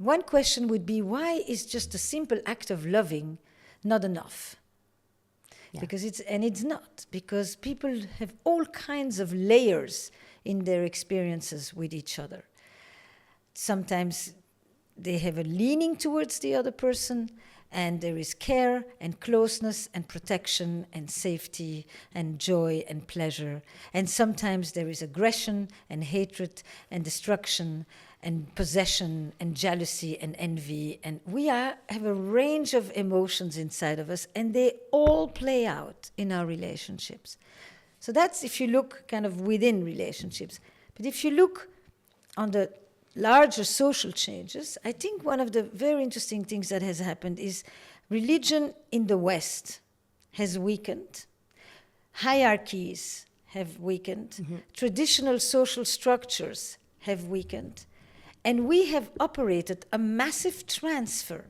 one question would be, why is just a simple act of loving not enough? Yeah. Because it's not, because people have all kinds of layers in their experiences with each other. Sometimes they have a leaning towards the other person, and there is care and closeness and protection and safety and joy and pleasure. And sometimes there is aggression and hatred and destruction and possession and jealousy and envy. And we have a range of emotions inside of us, and they all play out in our relationships. So that's if you look kind of within relationships. But if you look on the larger social changes, I think one of the very interesting things that has happened is religion in the West has weakened, hierarchies have weakened, traditional social structures have weakened, and we have operated a massive transfer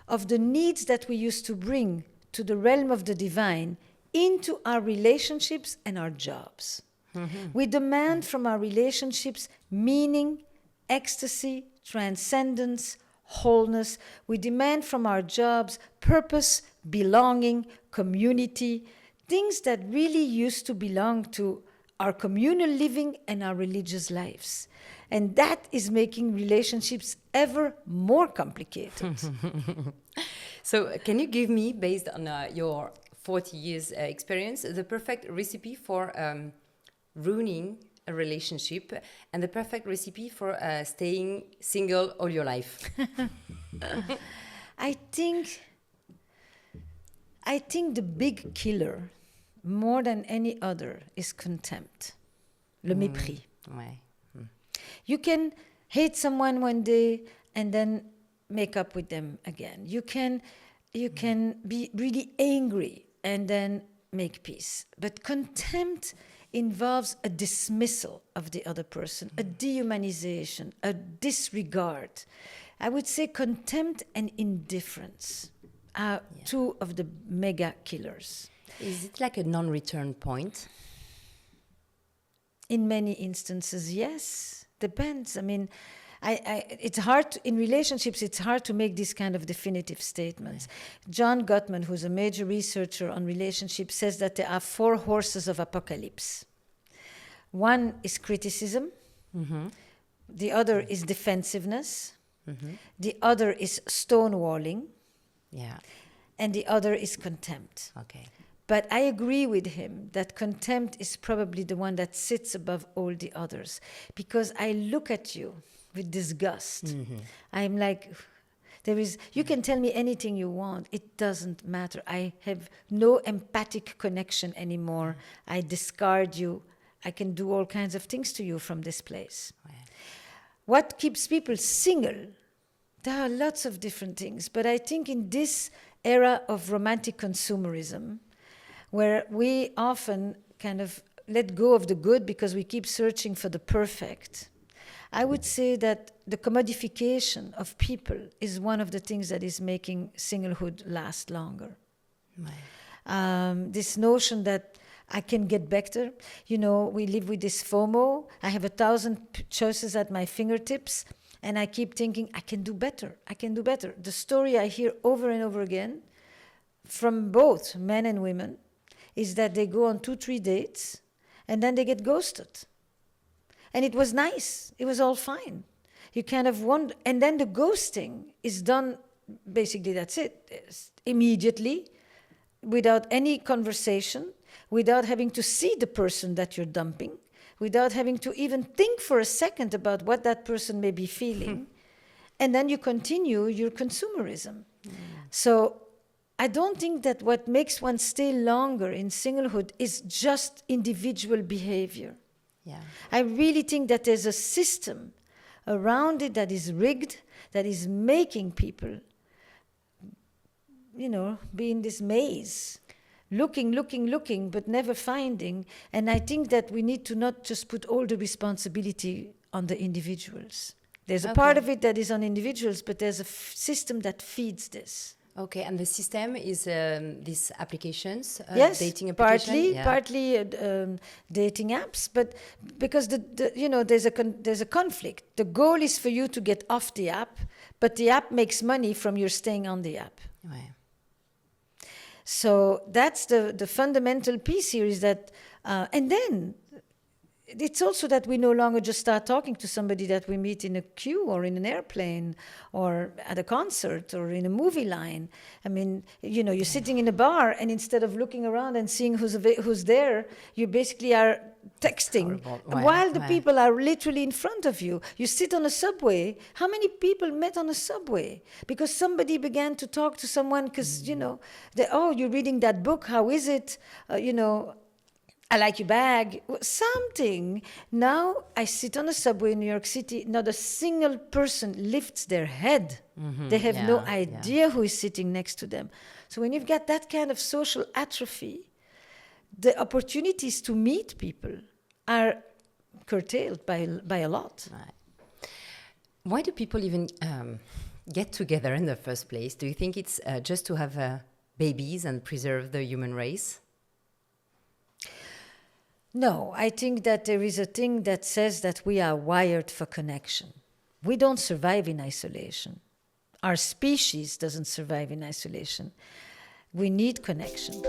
of the needs that we used to bring to the realm of the divine into our relationships and our jobs. We demand from our relationships meaning, ecstasy, transcendence, wholeness. We demand from our jobs purpose, belonging, community, things that really used to belong to our communal living and our religious lives. And that is making relationships ever more complicated. So can you give me, based on your 40 years experience, the perfect recipe for ruining a relationship and the perfect recipe for staying single all your life? I think the big killer, more than any other, is contempt, le mépris. Ouais. You can hate someone one day and then make up with them again. You can be really angry and then make peace. But contempt involves a dismissal of the other person, a dehumanization, a disregard. I would say contempt and indifference are two of the mega killers. Is it like a non-return point? In many instances, yes. Depends. I mean, it's hard in relationships. It's hard to make these kind of definitive statements. John Gottman, who's a major researcher on relationships, says that there are 4 horses of apocalypse. One is criticism. The other is defensiveness. The other is stonewalling. Yeah. And the other is contempt. Okay. But I agree with him that contempt is probably the one that sits above all the others. Because I look at you with disgust. I'm like, you can tell me anything you want. It doesn't matter. I have no empathic connection anymore. I discard you. I can do all kinds of things to you from this place. What keeps people single? There are lots of different things. But I think in this era of romantic consumerism, where we often kind of let go of the good because we keep searching for the perfect, I would say that the commodification of people is one of the things that is making singlehood last longer. This notion that I can get better. You know, we live with this FOMO. I have 1,000 choices at my fingertips, and I keep thinking, I can do better. I can do better. The story I hear over and over again from both men and women is that they go on 2-3 dates, and then they get ghosted. And it was nice. It was all fine. You kind of wonder. And then the ghosting is done, basically that's it, immediately, without any conversation, without having to see the person that you're dumping, without having to even think for a second about what that person may be feeling. And then you continue your consumerism. So I don't think that what makes one stay longer in singlehood is just individual behavior. Yeah. I really think that there's a system around it that is rigged, that is making people, you know, be in this maze, looking, but never finding. And I think that we need to not just put all the responsibility on the individuals. There's a part of it that is on individuals, but there's a system that feeds this. Okay, and the system is these applications, Yes, dating application. partly dating apps, but because there's a conflict. The goal is for you to get off the app, but the app makes money from your staying on the app. Ouais. So that's the fundamental piece here is that, and then it's also that we no longer just start talking to somebody that we meet in a queue or in an airplane or at a concert or in a movie line. I mean, you're sitting in a bar and instead of looking around and seeing who's there, you basically are texting while the people are literally in front of you. You sit on a subway. How many people met on a subway? Because somebody began to talk to someone because, you're reading that book. How is it? I like your bag, something. Now I sit on a subway in New York City, not a single person lifts their head. They have no idea who is sitting next to them. So when you've got that kind of social atrophy, the opportunities to meet people are curtailed by a lot. Right. Why do people even get together in the first place? Do you think it's just to have babies and preserve the human race? No, I think that there is a thing that says that we are wired for connection. We don't survive in isolation. Our species doesn't survive in isolation. We need connection.